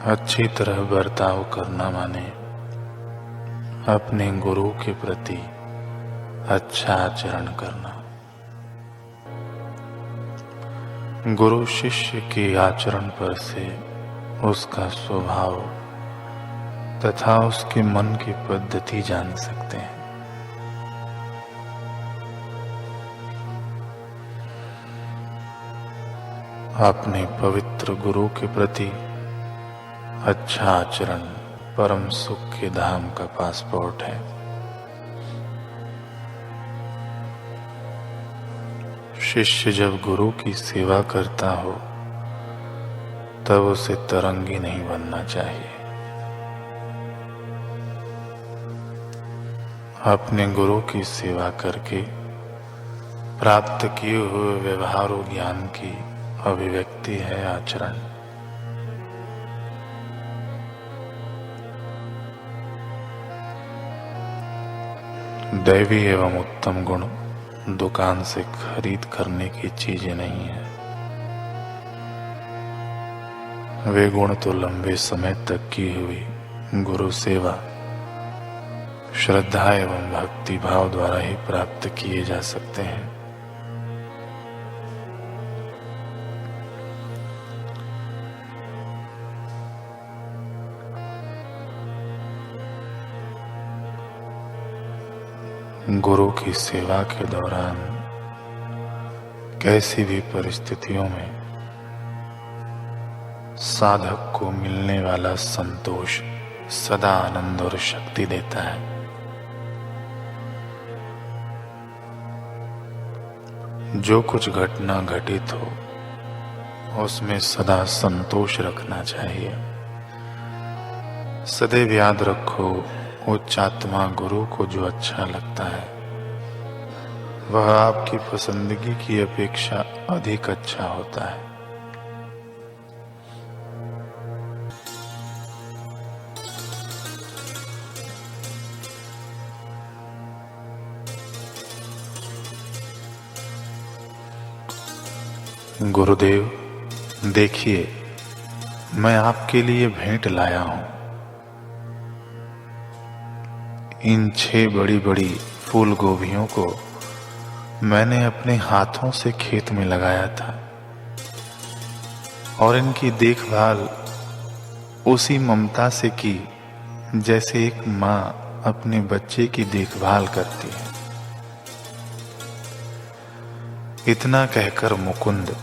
अच्छी तरह बर्ताव करना माने अपने गुरु के प्रति अच्छा आचरण करना। गुरु शिष्य के आचरण पर से उसका स्वभाव तथा उसके मन की पद्धति जान सकते हैं। अपने पवित्र गुरु के प्रति अच्छा आचरण परम सुख के धाम का पासपोर्ट है। शिष्य जब गुरु की सेवा करता हो तब उसे तरंगी नहीं बनना चाहिए। अपने गुरु की सेवा करके प्राप्त किए हुए व्यवहार और ज्ञान की अभिव्यक्ति है आचरण। दैवी एवं उत्तम गुण दुकान से खरीद करने की चीजें नहीं है। वे गुण तो लंबे समय तक की हुई गुरु सेवा, श्रद्धा एवं भक्ति भाव द्वारा ही प्राप्त किए जा सकते हैं। गुरु की सेवा के दौरान कैसी भी परिस्थितियों में साधक को मिलने वाला संतोष सदा आनंद और शक्ति देता है। जो कुछ घटना घटित हो उसमें सदा संतोष रखना चाहिए। सदैव याद रखो, उच्च आत्मा गुरु को जो अच्छा लगता है वह आपकी पसंदगी की अपेक्षा अधिक अच्छा होता है। गुरुदेव, देखिए, मैं आपके लिए भेंट लाया हूं। इन 6 बड़ी बड़ी फूल गोभियों को मैंने अपने हाथों से खेत में लगाया था और इनकी देखभाल उसी ममता से की जैसे एक माँ अपने बच्चे की देखभाल करती है। इतना कहकर मुकुंद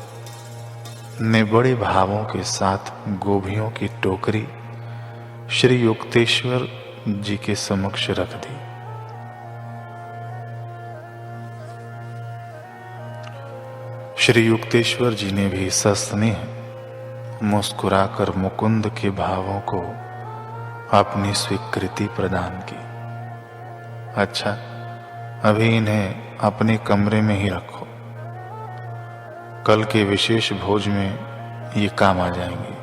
ने बड़े भावों के साथ गोभियों की टोकरी श्री युक्तेश्वर जी के समक्ष रख दी। श्री युक्तेश्वर जी ने भी सस्नेह मुस्कुराकर मुकुंद के भावों को अपनी स्वीकृति प्रदान की। अच्छा, अभी इन्हें अपने कमरे में ही रखो, कल के विशेष भोज में ये काम आ जाएंगे।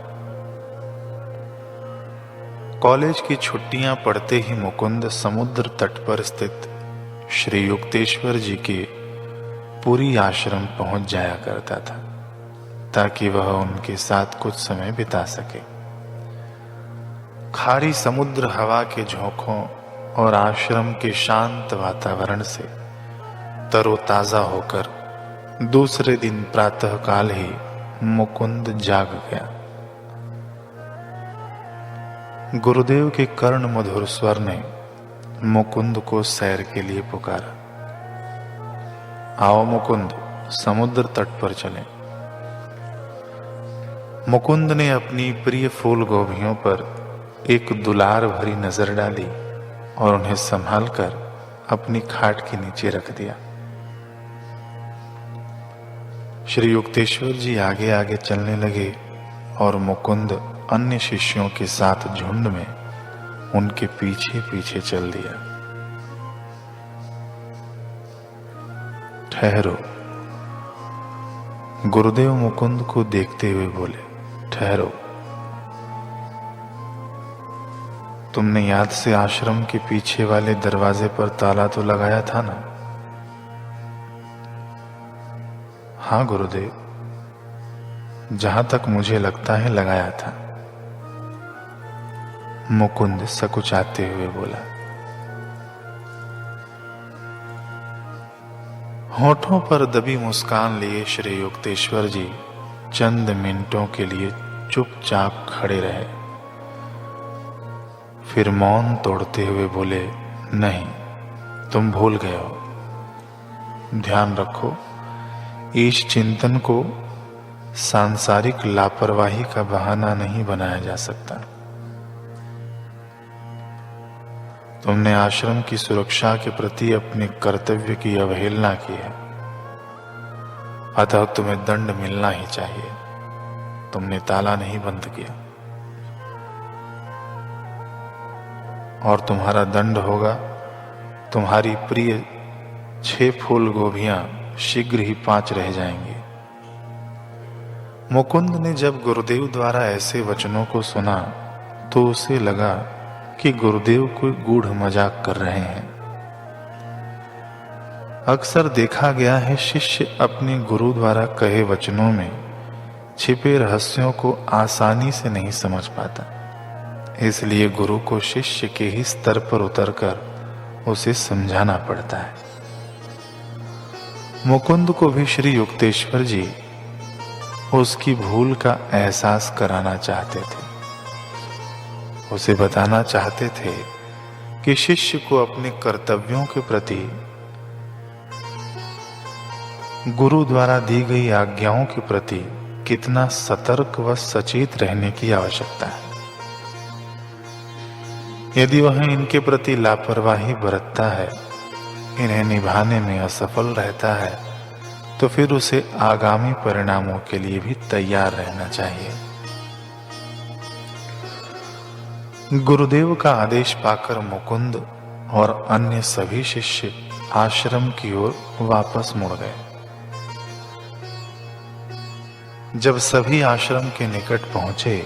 कॉलेज की छुट्टियां पड़ते ही मुकुंद समुद्र तट पर स्थित श्री युक्तेश्वर जी के पुरी आश्रम पहुंच जाया करता था ताकि वह उनके साथ कुछ समय बिता सके। खारी समुद्र हवा के झोंकों और आश्रम के शांत वातावरण से तरोताजा होकर दूसरे दिन प्रातःकाल ही मुकुंद जाग गया। गुरुदेव के कर्ण मधुर स्वर ने मुकुंद को सैर के लिए पुकारा। आओ मुकुंद, समुद्र तट पर चलें। मुकुंद ने अपनी प्रिय फूल गोभियों पर एक दुलार भरी नजर डाली और उन्हें संभालकर अपनी खाट के नीचे रख दिया। श्री युक्तेश्वर जी आगे आगे चलने लगे और मुकुंद अन्य शिष्यों के साथ झुंड में उनके पीछे पीछे चल दिया। ठहरो, गुरुदेव मुकुंद को देखते हुए बोले, ठहरो। तुमने याद से आश्रम के पीछे वाले दरवाजे पर ताला तो लगाया था ना? हाँ गुरुदेव, जहां तक मुझे लगता है लगाया था। मुकुंद सकुचाते हुए बोला। होठों पर दबी मुस्कान लिए श्री युक्तेश्वर जी चंद मिनटों के लिए चुपचाप खड़े रहे। फिर मौन तोड़ते हुए बोले, नहीं, तुम भूल गए हो। ध्यान रखो, ईश चिंतन को सांसारिक लापरवाही का बहाना नहीं बनाया जा सकता। तुमने आश्रम की सुरक्षा के प्रति अपने कर्तव्य की अवहेलना की है, अतः तुम्हें दंड मिलना ही चाहिए। तुमने ताला नहीं बंद किया और तुम्हारा दंड होगा, तुम्हारी प्रिय 6 फूल गोभियां शीघ्र ही 5 रह जाएंगी। मुकुंद ने जब गुरुदेव द्वारा ऐसे वचनों को सुना तो उसे लगा कि गुरुदेव कोई गूढ़ मजाक कर रहे हैं। अक्सर देखा गया है, शिष्य अपने गुरु द्वारा कहे वचनों में छिपे रहस्यों को आसानी से नहीं समझ पाता, इसलिए गुरु को शिष्य के ही स्तर पर उतरकर उसे समझाना पड़ता है। मुकुंद को भी श्री युक्तेश्वर जी उसकी भूल का एहसास कराना चाहते थे। उसे बताना चाहते थे कि शिष्य को अपने कर्तव्यों के प्रति गुरु द्वारा दी गई आज्ञाओं के प्रति कितना सतर्क व सचेत रहने की आवश्यकता है। यदि वह इनके प्रति लापरवाही बरतता है, इन्हें निभाने में असफल रहता है, तो फिर उसे आगामी परिणामों के लिए भी तैयार रहना चाहिए। गुरुदेव का आदेश पाकर मुकुंद और अन्य सभी शिष्य आश्रम की ओर वापस मुड़ गए। जब सभी आश्रम के निकट पहुंचे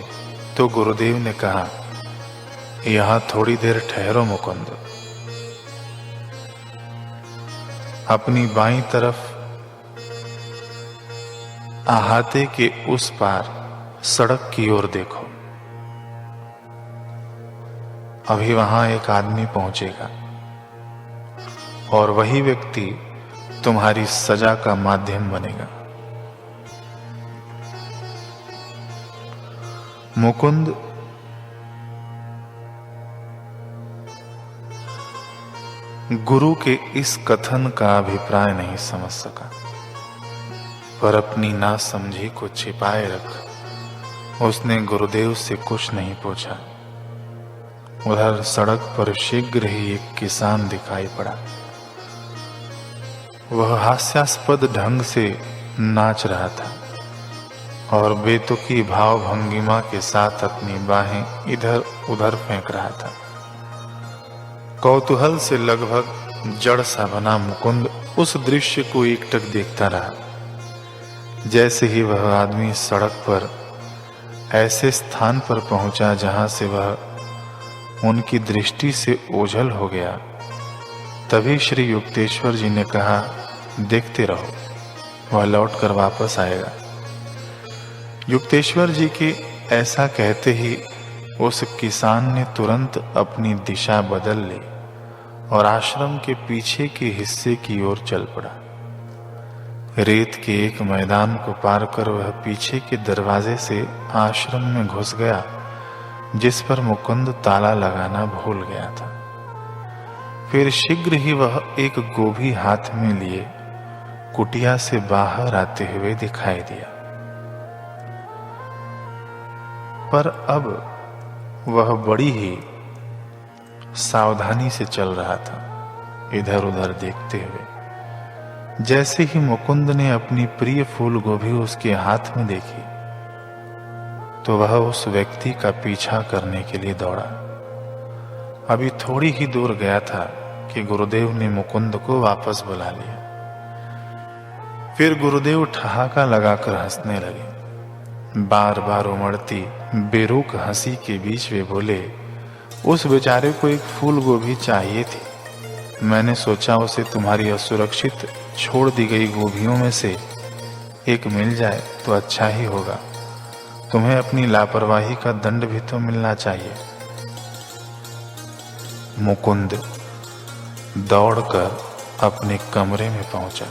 तो गुरुदेव ने कहा, यहां थोड़ी देर ठहरो मुकुंद। अपनी बाईं तरफ अहाते के उस पार सड़क की ओर देखो। अभी वहां एक आदमी पहुंचेगा और वही व्यक्ति तुम्हारी सजा का माध्यम बनेगा। मुकुंद गुरु के इस कथन का अभिप्राय नहीं समझ सका, पर अपनी नासमझी को छिपाए रख उसने गुरुदेव से कुछ नहीं पूछा। उधर सड़क पर शीघ्र ही एक किसान दिखाई पड़ा। वह हास्यास्पद ढंग से नाच रहा था और बेतुकी भाव भंगिमा के साथ अपनी बाहें इधर उधर फेंक रहा था। कौतूहल से लगभग जड़ सा बना मुकुंद उस दृश्य को एकटक देखता रहा। जैसे ही वह आदमी सड़क पर ऐसे स्थान पर पहुंचा जहां से वह उनकी दृष्टि से ओझल हो गया, तभी श्री युक्तेश्वर जी ने कहा, देखते रहो, वह लौट कर वापस आएगा। युक्तेश्वर जी के ऐसा कहते ही उस किसान ने तुरंत अपनी दिशा बदल ली और आश्रम के पीछे के हिस्से की ओर चल पड़ा। रेत के एक मैदान को पार कर वह पीछे के दरवाजे से आश्रम में घुस गया, जिस पर मुकुंद ताला लगाना भूल गया था। फिर शीघ्र ही वह एक गोभी हाथ में लिए कुटिया से बाहर आते हुए दिखाई दिया, पर अब वह बड़ी ही सावधानी से चल रहा था, इधर उधर देखते हुए। जैसे ही मुकुंद ने अपनी प्रिय फूल गोभी उसके हाथ में देखी तो वह उस व्यक्ति का पीछा करने के लिए दौड़ा। अभी थोड़ी ही दूर गया था कि गुरुदेव ने मुकुंद को वापस बुला लिया। फिर गुरुदेव ठहाका लगाकर हंसने लगे। बार बार उमड़ती बेरुख हंसी के बीच वे बोले, उस बेचारे को एक फूल गोभी चाहिए थी। मैंने सोचा उसे तुम्हारी असुरक्षित छोड़ दी गई गोभियों में से एक मिल जाए तो अच्छा ही होगा। तुम्हें अपनी लापरवाही का दंड भी तो मिलना चाहिए। मुकुंद दौड़कर अपने कमरे में पहुंचा।